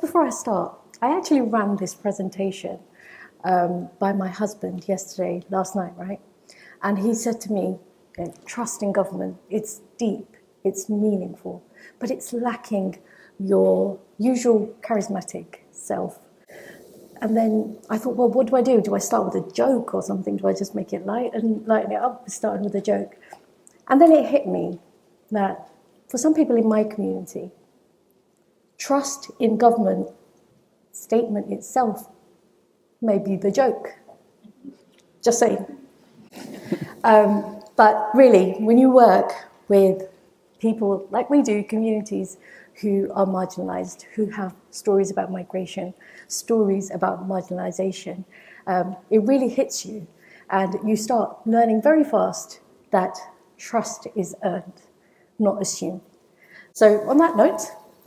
Before I start, I actually ran this presentation by my husband last night, right? And he said to me, trust in government, it's deep, it's meaningful, but it's lacking your usual charismatic self. And then I thought, well, what do? Do I start with a joke or something? Do I just make it light and lighten it up, starting with a joke? And then it hit me that for some people in my community, trust in government statement itself may be the joke. Just saying. But really, when you work with people like we do, communities who are marginalised, who have stories about migration, stories about marginalisation, it really hits you. And you start learning very fast that trust is earned, not assumed. So on that note,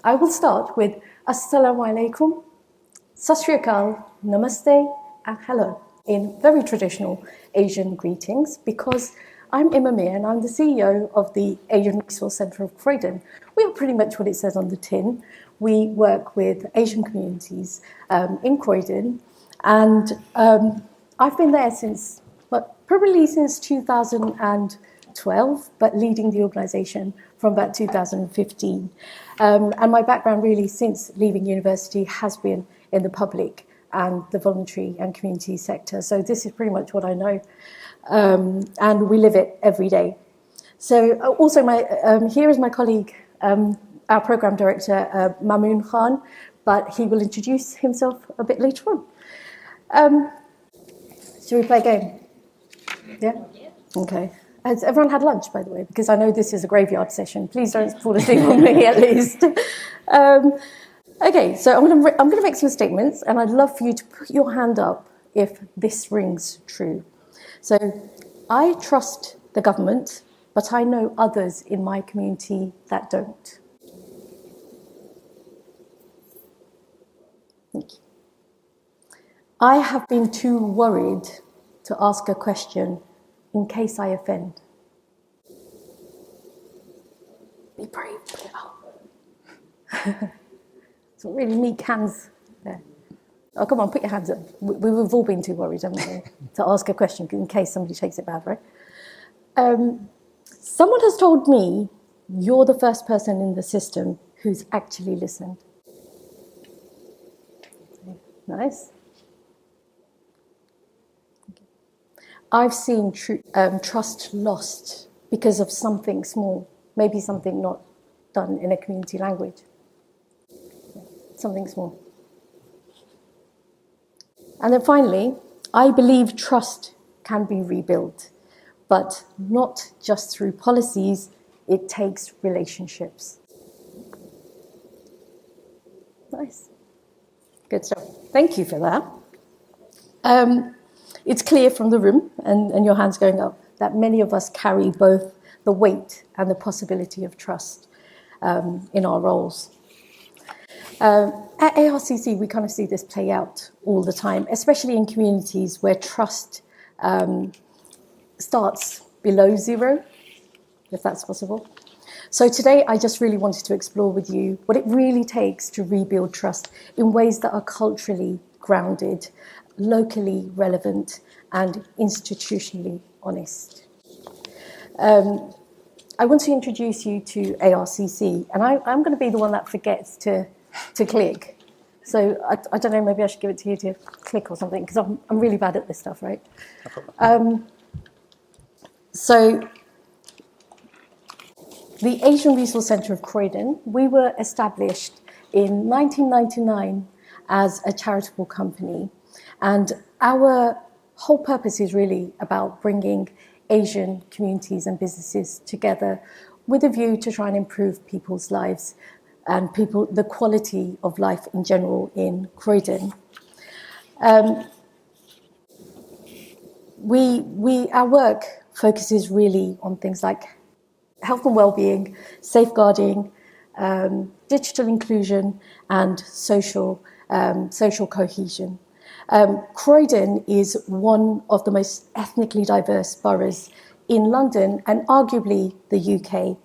I will start with Assalamu alaikum, Sat Sri Akal, Namaste, and hello in very traditional Asian greetings, because I'm Ima Miah and I'm the CEO of the Asian Resource Centre of Croydon. We are pretty much what it says on the tin. We work with Asian communities in Croydon, and I've been there probably since 2012, but leading the organisation from about 2015. And my background really since leaving university has been in the public and the voluntary and community sector. So this is pretty much what I know. And we live it every day. So also here is my colleague, our program director, Mamoon Khan, but he will introduce himself a bit later on. Shall we play a game? Yeah? Okay. Has everyone had lunch, by the way? Because I know this is a graveyard session. Please don't fall asleep on me, at least. Okay, so I'm going to make some statements, and I'd love for you to put your hand up if this rings true. So, I trust the government, but I know others in my community that don't. Thank you. I have been too worried to ask a question in case I offend. Be brave, put it up. Some really meek hands there. Oh, come on, put your hands up. We've all been too worried, haven't we, to ask a question in case somebody takes it bad, right? Someone has told me you're the first person in the system who's actually listened. Nice. I've seen trust lost because of something small, maybe something not done in a community language. Something small. And then finally, I believe trust can be rebuilt, but not just through policies, it takes relationships. Nice. Good stuff. Thank you for that. It's clear from the room, and your hands going up, that many of us carry both the weight and the possibility of trust in our roles. At ARCC, we kind of see this play out all the time, especially in communities where trust starts below zero, if that's possible. So today, I just really wanted to explore with you what it really takes to rebuild trust in ways that are culturally grounded, locally relevant, and institutionally honest. I want to introduce you to ARCC, and I'm going to be the one that forgets to click. So I don't know, maybe I should give it to you to click or something, because I'm really bad at this stuff, right? No problem. So the Asian Resource Centre of Croydon, we were established in 1999 as a charitable company, and our whole purpose is really about bringing Asian communities and businesses together with a view to try and improve people's lives and the quality of life in general in Croydon. Our work focuses really on things like health and well-being, safeguarding, digital inclusion, and social cohesion. Croydon is one of the most ethnically diverse boroughs in London and arguably the UK.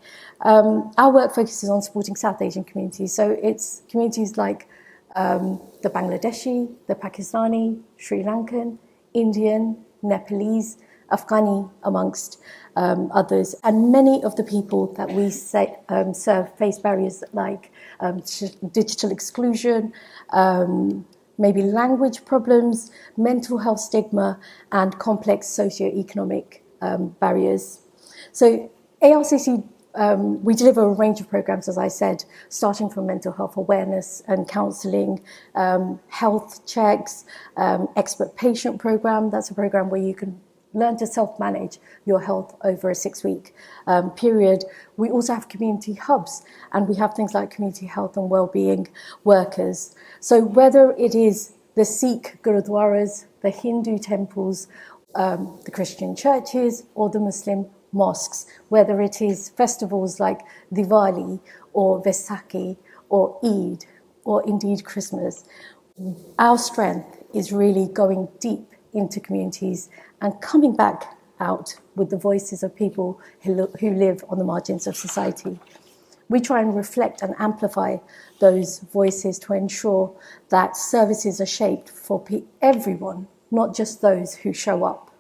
Our work focuses on supporting South Asian communities, so it's communities like the Bangladeshi, the Pakistani, Sri Lankan, Indian, Nepalese, Afghani, amongst others. And many of the people that we serve face barriers like digital exclusion, maybe language problems, mental health stigma, and complex socioeconomic barriers. So ARCC, we deliver a range of programs, as I said, starting from mental health awareness and counselling, health checks, expert patient program. That's a program where you can learn to self-manage your health over a 6-week period. We also have community hubs, and we have things like community health and wellbeing workers. So whether it is the Sikh gurudwaras, the Hindu temples, the Christian churches, or the Muslim mosques, whether it is festivals like Diwali or Vaisakhi or Eid or indeed Christmas, our strength is really going deep into communities and coming back out with the voices of people who live on the margins of society. We try and reflect and amplify those voices to ensure that services are shaped for everyone, not just those who show up.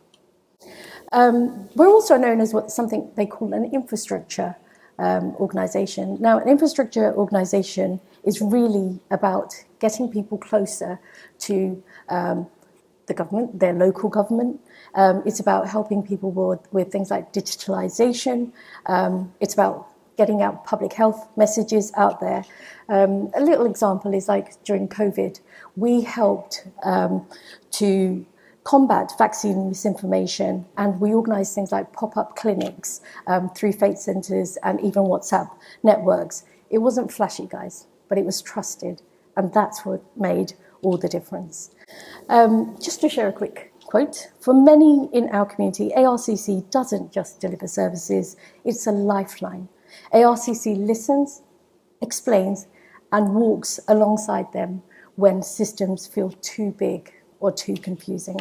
We're also known as something they call an infrastructure organisation. Now, an infrastructure organisation is really about getting people closer to the government, their local government. It's about helping people with things like digitalisation. It's about getting out public health messages out there. A little example is like during COVID, we helped to combat vaccine misinformation, and we organised things like pop-up clinics through faith centres and even WhatsApp networks. It wasn't flashy, guys, but it was trusted, and that's what made all the difference. Just to share a quick quote, for many in our community, ARCC doesn't just deliver services, it's a lifeline. ARCC listens, explains, and walks alongside them when systems feel too big or too confusing.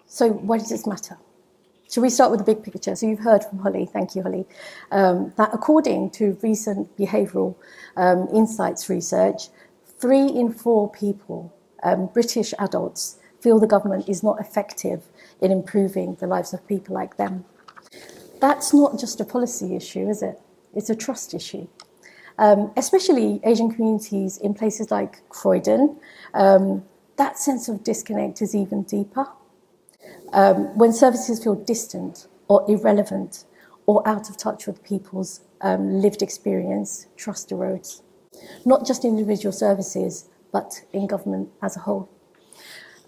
So why does this matter? Shall we start with the big picture? So you've heard from Holly, thank you, Holly, that according to recent behavioural insights research, 3 in 4 people, British adults, feel the government is not effective in improving the lives of people like them. That's not just a policy issue, is it? It's a trust issue. Especially Asian communities in places like Croydon, that sense of disconnect is even deeper. When services feel distant or irrelevant or out of touch with people's lived experience, trust erodes. Not just individual services, but in government as a whole.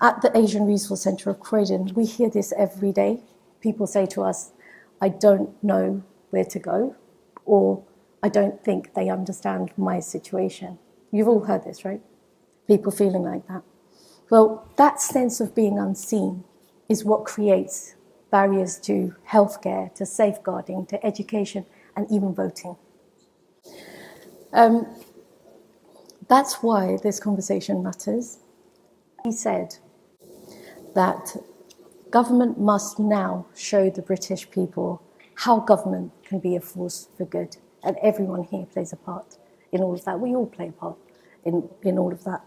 At the Asian Resource Centre of Croydon, we hear this every day. People say to us, I don't know where to go, or I don't think they understand my situation. You've all heard this, right? People feeling like that. Well, that sense of being unseen is what creates barriers to healthcare, to safeguarding, to education, and even voting. That's why this conversation matters. He said that government must now show the British people how government can be a force for good. And everyone here plays a part in all of that. We all play a part in all of that.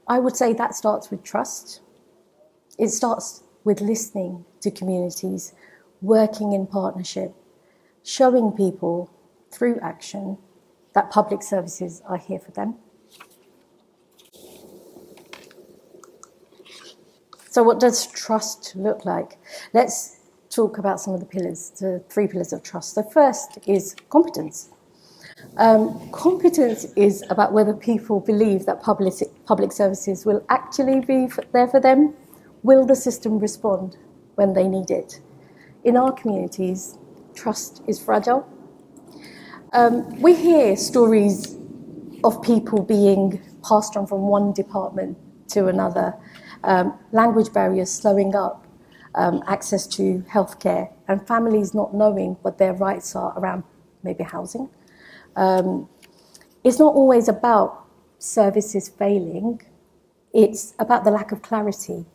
I would say that starts with trust. It starts with listening to communities, working in partnership, showing people through action that public services are here for them. So what does trust look like? Let's talk about some of the pillars, the 3 pillars of trust. The first is competence. Competence is about whether people believe that public services will actually be there for them. Will the system respond when they need it? In our communities, trust is fragile. We hear stories of people being passed on from one department to another, language barriers slowing up access to healthcare, and families not knowing what their rights are around maybe housing. It's not always about services failing, it's about the lack of clarity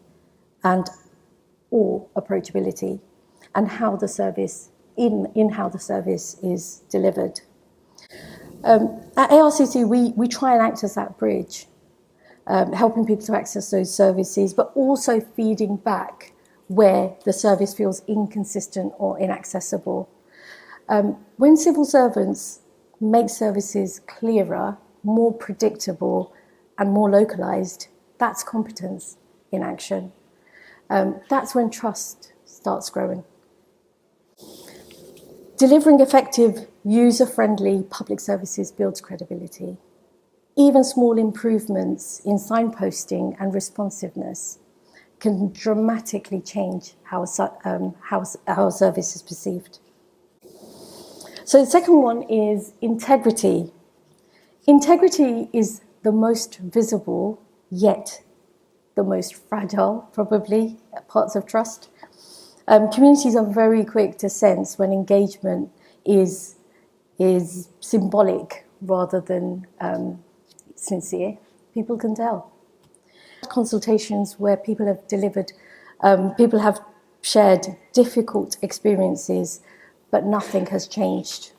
or approachability and how the service how the service is delivered. At ARCC, we try and act as that bridge, helping people to access those services, but also feeding back where the service feels inconsistent or inaccessible. When civil servants make services clearer, more predictable, and more localised, that's competence in action. That's when trust starts growing. Delivering effective, user-friendly public services builds credibility. Even small improvements in signposting and responsiveness can dramatically change how a service is perceived. So the second one is integrity. Integrity is the most visible, yet the most fragile, probably, parts of trust. Communities are very quick to sense when engagement is symbolic rather than sincere. People can tell. Consultations where people have shared difficult experiences, but nothing has changed.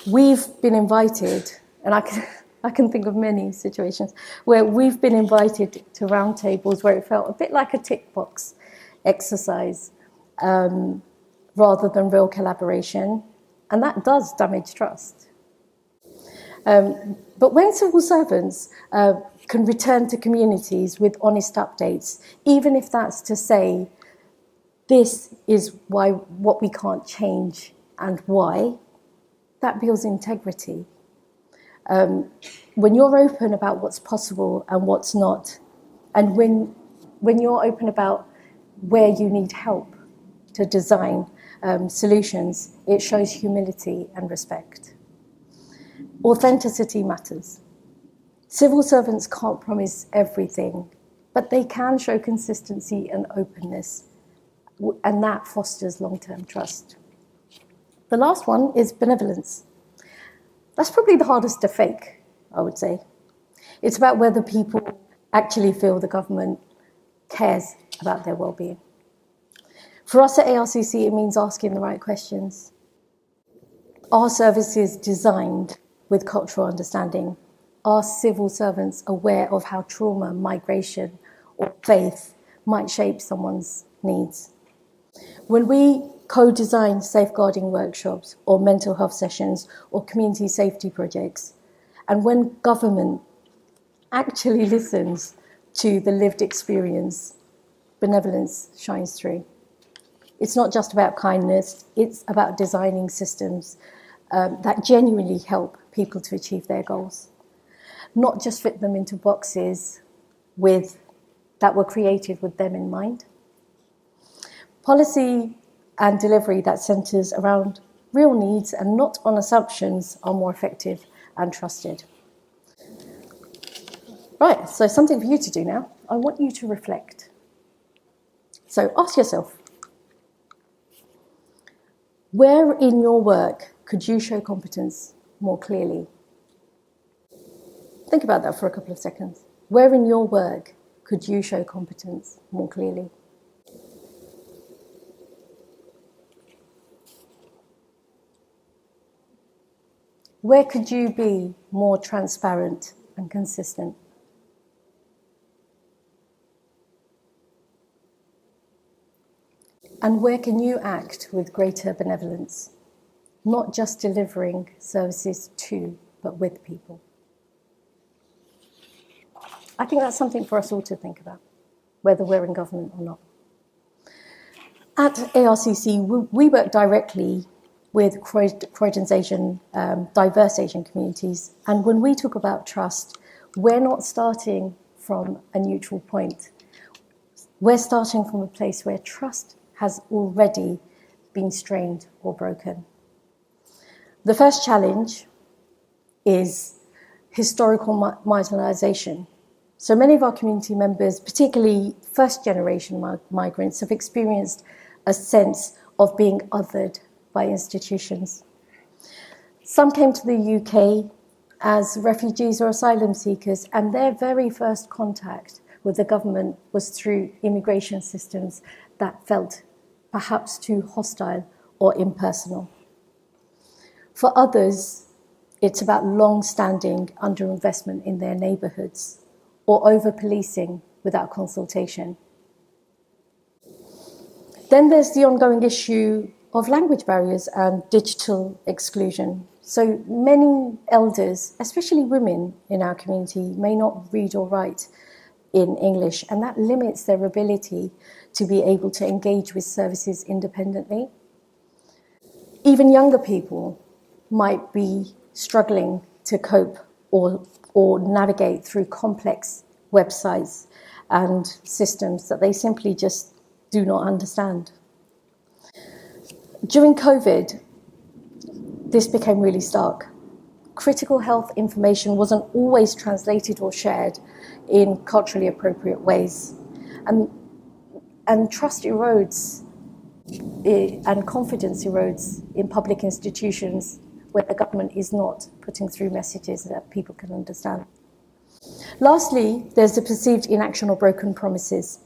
We've been invited, and I can think of many situations where we've been invited to roundtables where it felt a bit like a tick box exercise rather than real collaboration, and that does damage trust. But when civil servants can return to communities with honest updates, even if that's to say, this is what we can't change and why, that builds integrity. When you're open about what's possible and what's not, and when you're open about where you need help to design solutions, it shows humility and respect. Authenticity matters. Civil servants can't promise everything, but they can show consistency and openness, and that fosters long-term trust. The last one is benevolence. That's probably the hardest to fake, I would say. It's about whether people actually feel the government cares about their well-being. For us at ARCC, it means asking the right questions. Are services designed with cultural understanding? Are civil servants aware of how trauma, migration, or faith might shape someone's needs? When we co-design safeguarding workshops or mental health sessions or community safety projects, and when government actually listens to the lived experience, benevolence shines through. It's not just about kindness, it's about designing systems that genuinely help people to achieve their goals, not just fit them into boxes that were created with them in mind. Policy and delivery that centres around real needs and not on assumptions are more effective and trusted. Right, so something for you to do now. I want you to reflect. So ask yourself, where in your work could you show competence more clearly? Think about that for a couple of seconds. Where in your work could you show competence more clearly? Where could you be more transparent and consistent? And where can you act with greater benevolence, not just delivering services to, but with people? I think that's something for us all to think about, whether we're in government or not. At ARCC, we work directly with Croydon's diverse Asian communities. And when we talk about trust, we're not starting from a neutral point. We're starting from a place where trust has already been strained or broken. The first challenge is historical marginalisation. So many of our community members, particularly first-generation migrants, have experienced a sense of being othered by institutions. Some came to the UK as refugees or asylum seekers, and their very first contact with the government was through immigration systems that felt perhaps too hostile or impersonal. For others, It's about long-standing underinvestment in their neighbourhoods or over-policing without consultation. Then there's the ongoing issue of language barriers and digital exclusion. So many elders, especially women in our community, may not read or write in English, and that limits their ability to be able to engage with services independently. Even younger people might be struggling to cope or navigate through complex websites and systems that they simply just do not understand. During COVID, this became really stark. Critical health information wasn't always translated or shared in culturally appropriate ways. And trust erodes and confidence erodes in public institutions where the government is not putting through messages that people can understand. Lastly, there's the perceived inaction or broken promises.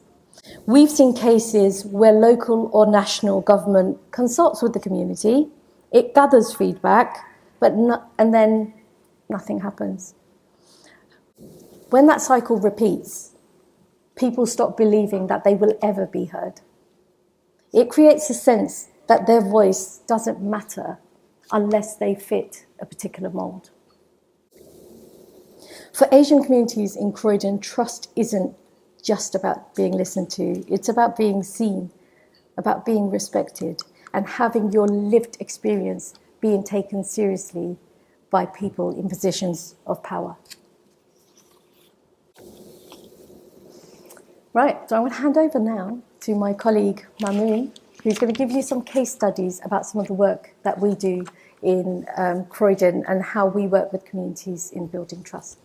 We've seen cases where local or national government consults with the community, it gathers feedback, and then nothing happens. When that cycle repeats, people stop believing that they will ever be heard. It creates a sense that their voice doesn't matter unless they fit a particular mould. For Asian communities in Croydon, trust isn't just about being listened to. It's about being seen, about being respected, and having your lived experience being taken seriously by people in positions of power. Right, so I will hand over now to my colleague Mamoon, who's going to give you some case studies about some of the work that we do in Croydon and how we work with communities in building trust.